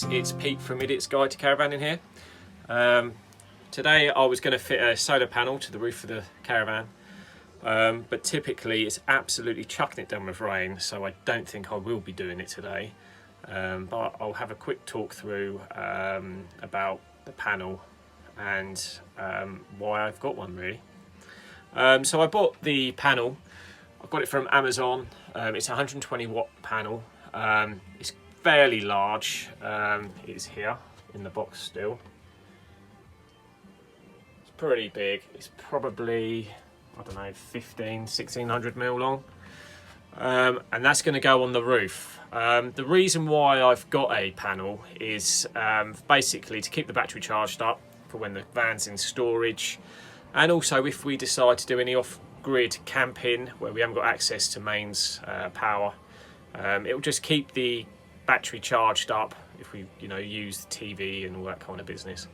it's Pete from Idiot's Guide to Caravan in here. Today I was going to fit a solar panel to the roof of the Caravan, but typically it's absolutely chucking it down with rain, so I don't think I will be doing it today. But I'll have a quick talk through about the panel and why I've got one really. So I bought the panel. I got it from Amazon. It's a 120 watt panel. It's fairly large. It's here in the box still. It's pretty big. It's probably, I don't know, 1600 mil long. And that's going to go on the roof. The reason why I've got a panel is basically to keep the battery charged up for when the van's in storage, and also if we decide to do any off-grid camping where we haven't got access to mains power. It will just keep the battery charged up if we, use the TV and all that kind of business.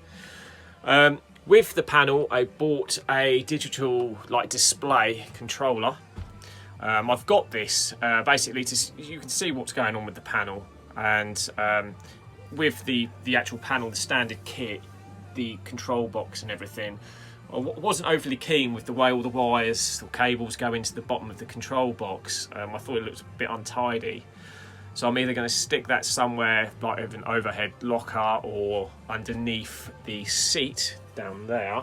With the panel, I bought a digital display controller. I've got this basically you can see what's going on with the panel, and with the actual panel, the standard kit, the control box and everything. I wasn't overly keen with the way all the wires or cables go into the bottom of the control box. I thought it looked a bit untidy. So I'm either going to stick that somewhere like with an overhead locker or underneath the seat down there,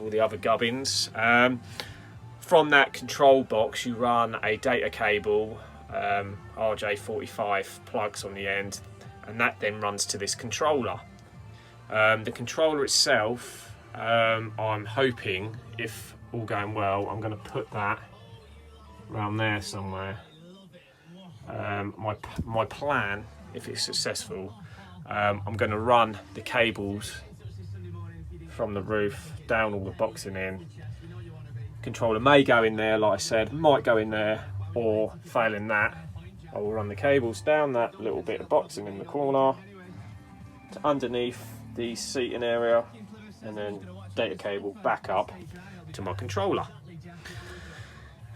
all the other gubbins. From that control box you run a data cable, RJ45 plugs on the end, and that then runs to this controller. The controller itself, I'm hoping, if all going well, I'm going to put that around there somewhere. My plan, if it's successful, I'm going to run the cables from the roof down all the boxing in. Controller may go in there, like I said, might go in there, or failing that, I will run the cables down that little bit of boxing in the corner to underneath the seating area, and then data cable back up to my controller.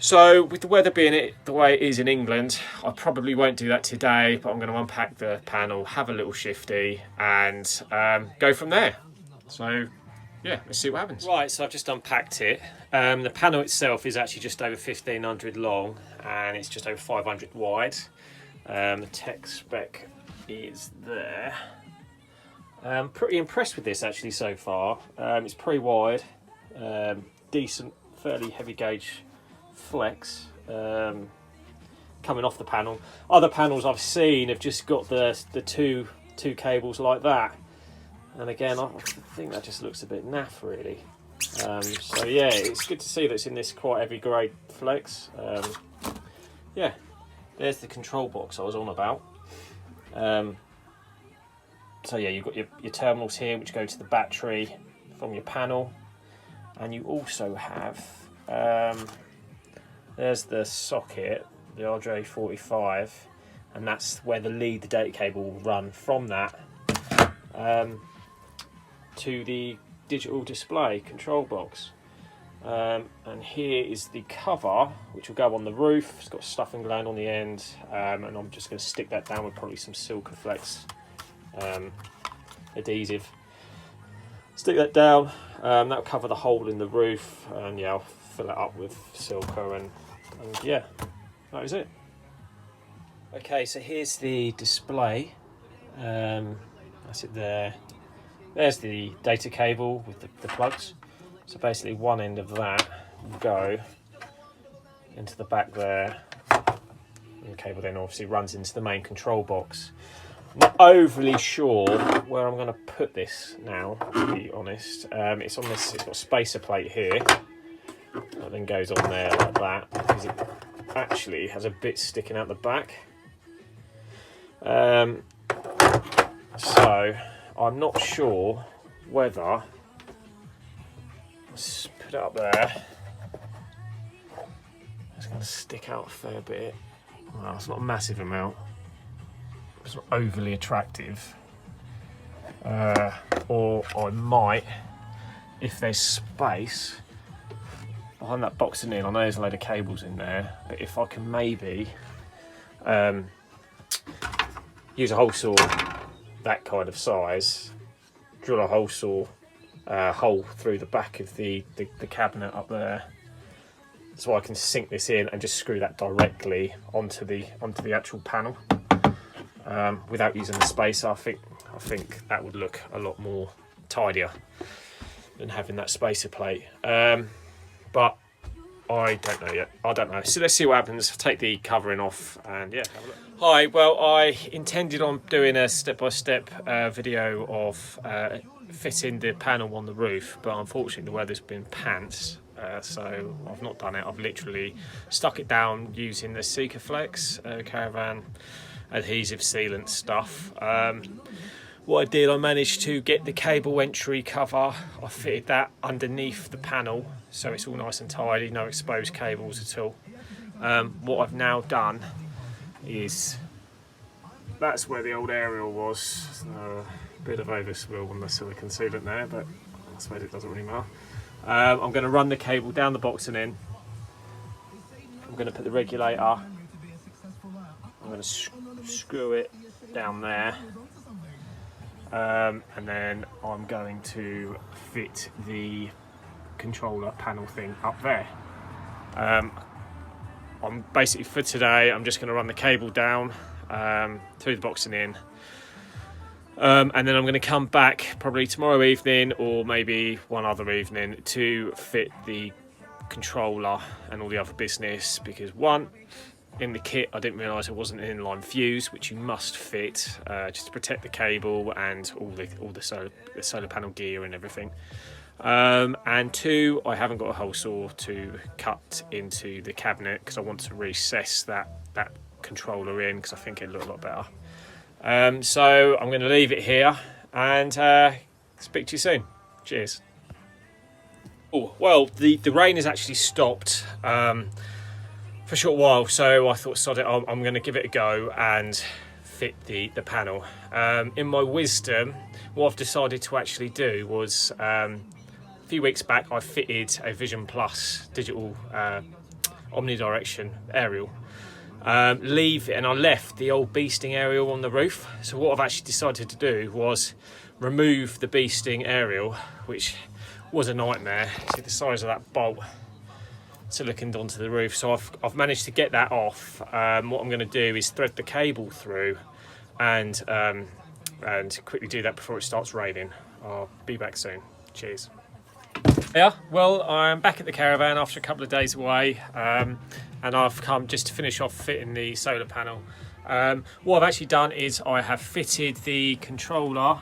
So with the weather being the way it is in England, I probably won't do that today, but I'm going to unpack the panel, have a little shifty, and go from there. So yeah, let's see what happens. Right, so I've just unpacked it. The panel itself is actually just over 1500 long, and it's just over 500 wide. The tech spec is there. I'm pretty impressed with this actually so far. It's pretty wide, decent, fairly heavy gauge flex coming off the panel. Other panels I've seen have just got the two cables like that, and again I think that just looks a bit naff really. So yeah, it's good to see that it's in this quite heavy grade flex. Yeah, there's the control box I was on about. So yeah, you've got your terminals here which go to the battery from your panel, and you also have there's the socket, the RJ45, and that's where the data cable will run from that to the digital display control box. And here is the cover which will go on the roof. It's got stuffing gland on the end, and I'm just going to stick that down with probably some Silkaflex adhesive. Stick that down, that'll cover the hole in the roof, and yeah, I'll fill it up with Silca, and yeah, that is it. Okay, so here's the display. That's it there. There's the data cable with the plugs. So basically one end of that will go into the back there, and the cable then obviously runs into the main control box. Not overly sure where I'm going to put this now, to be honest. It's on this. It's got a spacer plate here that then goes on there like that, because it actually has a bit sticking out the back. So I'm not sure whether, let's put it up there. It's going to stick out a fair bit. Well, it's not a massive amount. It's not overly attractive, or I might, if there's space behind that boxing in. I know there's a load of cables in there, but if I can maybe use a hole saw that kind of size, drill a hole saw hole through the back of the cabinet up there, so I can sink this in and just screw that directly onto the actual panel without using the spacer. I think that would look a lot more tidier than having that spacer plate. But I don't know yet. I don't know. So let's see what happens. Take the covering off and yeah, have a look. Hi, well, I intended on doing a step-by-step video of fitting the panel on the roof, but unfortunately the weather's been pants, so I've not done it. I've literally stuck it down using the Sikaflex Caravan adhesive sealant stuff. What I did, I managed to get the cable entry cover. I fitted that underneath the panel, so it's all nice and tidy, no exposed cables at all. What I've now done is, that's where the old aerial was, so a bit of overspill on the silicone sealant there, but I suppose it doesn't really matter. I'm going to run the cable down the box and in. I'm going to put the regulator, I'm going to screw it down there. And then I'm going to fit the controller panel thing up there. I'm basically, for today, I'm just going to run the cable down through the box and in. And then I'm going to come back probably tomorrow evening or maybe one other evening to fit the controller and all the other business, because one, in the kit I didn't realise it wasn't an inline fuse, which you must fit just to protect the cable and all the solar panel gear and everything. And two, I haven't got a hole saw to cut into the cabinet because I want to recess that controller in, because I think it'd look a lot better. So I'm going to leave it here and speak to you soon. Cheers. Oh, well, the rain has actually stopped for a short while, so I thought, sod it, I'm going to give it a go and fit the panel. In my wisdom, what I've decided to actually do was, a few weeks back I fitted a Vision Plus digital omnidirection aerial. And I left the old bee sting aerial on the roof. So what I've actually decided to do was remove the bee sting aerial, which was a nightmare. See the size of that bolt siliconed onto the roof. So I've managed to get that off. What I'm going to do is thread the cable through and quickly do that before it starts raining. I'll be back soon. Cheers. Yeah, well, I'm back at the Caravan after a couple of days away, and I've come just to finish off fitting the solar panel. What I've actually done is I have fitted the controller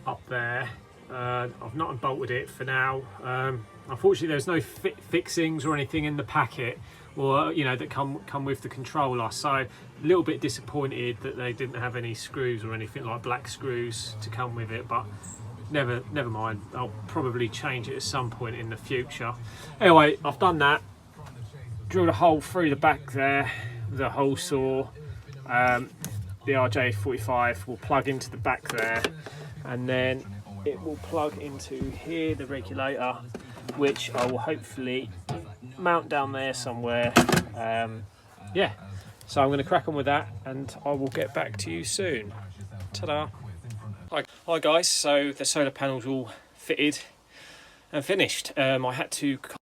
up there. I've not unbolted it for now. Unfortunately, there's no fixings or anything in the packet, or that come with the controller. So a little bit disappointed that they didn't have any screws or anything like black screws to come with it, but never mind. I'll probably change it at some point in the future. Anyway, I've done that. Drilled a hole through the back there with a hole saw. The RJ45 will plug into the back there, and then it will plug into here, the regulator, which I will hopefully mount down there somewhere. Yeah, so I'm going to crack on with that and I will get back to you soon. Ta-da. Hi guys, so the solar panel's all fitted and finished. I had to call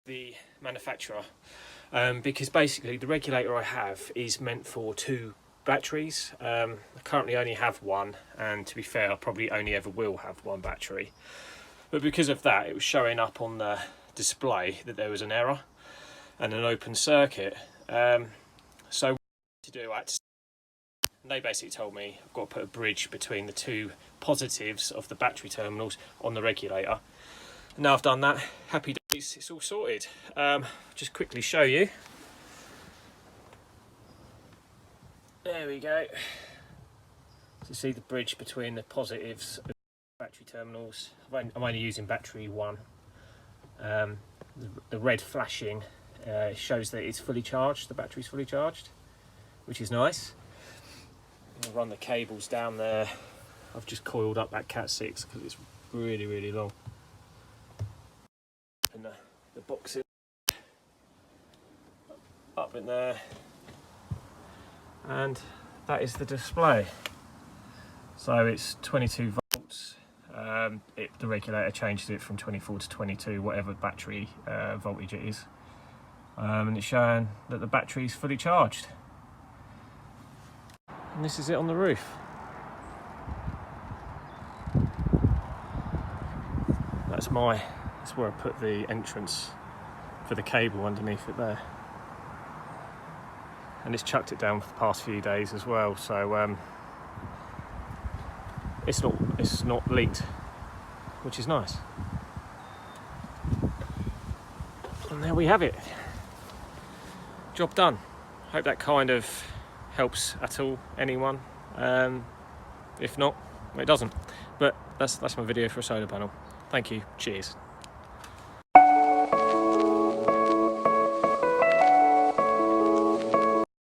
the manufacturer because basically the regulator I have is meant for 2 batteries. I currently only have one, and to be fair, I probably only ever will have 1 battery. But because of that, it was showing up on the display that there was an error and an open circuit. So what to do, and they basically told me I've got to put a bridge between the 2 positives of the battery terminals on the regulator. And now I've done that, happy days, it's all sorted. Just quickly show you. There we go. To see the bridge between the positives of the battery terminals. I'm only using battery 1. The red flashing shows that it's fully charged, the battery's fully charged, which is nice. I'll run the cables down there. I've just coiled up that Cat 6 because it's really long. And the box is up in there. And that is the display. So it's 22 volts. The regulator changes it from 24 to 22, whatever battery voltage it is. And it's showing that the battery is fully charged. And this is it on the roof. That's where I put the entrance for the cable underneath it there. And it's chucked it down for the past few days as well, so it's not leaked, which is nice. And there we have it. Job done. Hope that kind of helps at all anyone. If not, it doesn't. But that's my video for a solar panel. Thank you. Cheers.